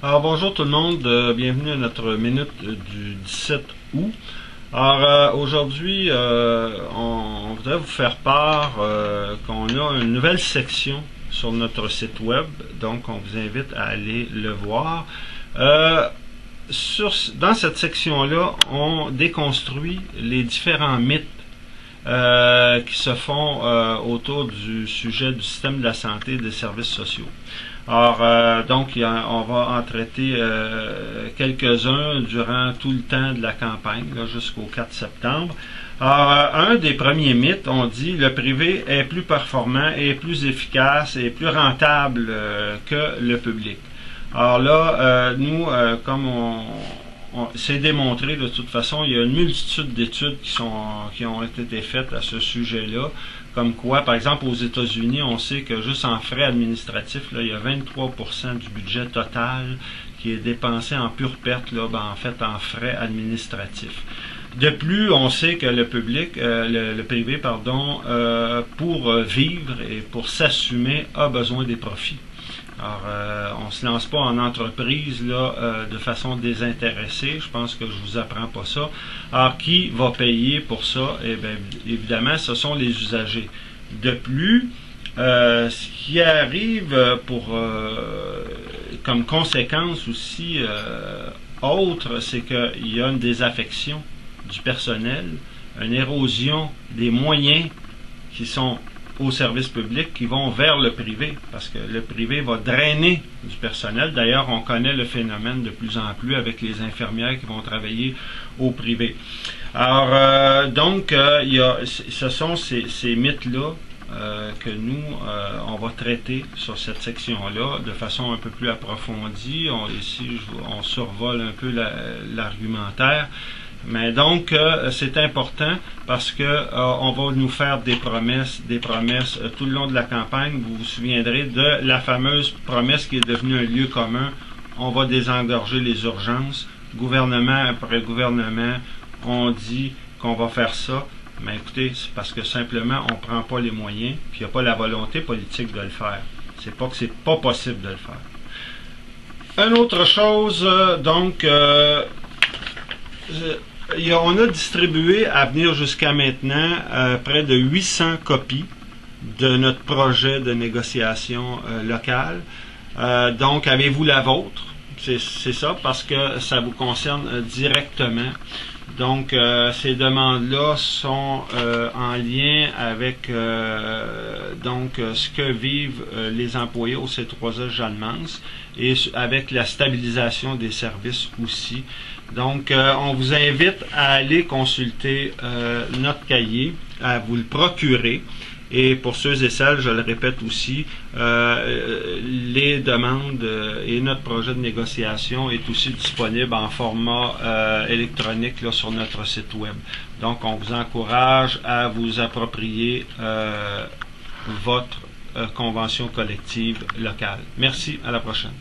Alors bonjour tout le monde, bienvenue à notre minute du 17 août. Alors aujourd'hui, on voudrait vous faire part qu'on a une nouvelle section sur notre site web, donc on vous invite à aller le voir. Dans cette section-là, on déconstruit les différents mythes qui se font autour du sujet du système de la santé et des services sociaux. Alors, donc, on va en traiter quelques-uns durant tout le temps de la campagne, jusqu'au 4 septembre. Alors, un des premiers mythes, on dit, le privé est plus performant et plus efficace et plus rentable que le public. Alors là, nous, comme c'est démontré de toute façon, il y a une multitude d'études qui ont été faites à ce sujet-là, comme quoi, par exemple, aux États-Unis, on sait que juste en frais administratifs, là, il y a 23% du budget total qui est dépensé en pure perte, là, en fait, en frais administratifs. De plus, on sait que le privé, pour vivre et pour s'assumer, a besoin des profits. Alors, on ne se lance pas en entreprise de façon désintéressée. Je pense que je vous apprends pas ça. Alors, qui va payer pour ça? Eh bien, évidemment, ce sont les usagers. De plus, ce qui arrive comme conséquence aussi autre, c'est qu'il y a une désaffection du personnel, une érosion des moyens qui sont aux services publics qui vont vers le privé, parce que le privé va drainer du personnel. D'ailleurs, on connaît le phénomène de plus en plus avec les infirmières qui vont travailler au privé. Alors, ce sont ces mythes-là que nous, on va traiter sur cette section-là de façon un peu plus approfondie. Ici, on survole un peu l'argumentaire. Mais donc, c'est important parce que on va nous faire des promesses tout le long de la campagne. Vous vous souviendrez de la fameuse promesse qui est devenue un lieu commun. On va désengorger les urgences. Gouvernement après gouvernement, on dit qu'on va faire ça. Mais écoutez, c'est parce que simplement, on ne prend pas les moyens, puis il n'y a pas la volonté politique de le faire. C'est pas que c'est pas possible de le faire. Une autre chose, on a distribué à venir jusqu'à maintenant près de 800 copies de notre projet de négociation locale. Donc, avez-vous la vôtre? C'est ça, parce que ça vous concerne directement. Donc, ces demandes-là sont en lien avec ce que vivent les employés au C3S Jalmans et avec la stabilisation des services aussi. Donc, on vous invite à aller consulter notre cahier, à vous le procurer. Et pour ceux et celles, je le répète aussi, les demandes et notre projet de négociation est aussi disponible en format électronique sur notre site web. Donc, on vous encourage à vous approprier votre convention collective locale. Merci, à la prochaine.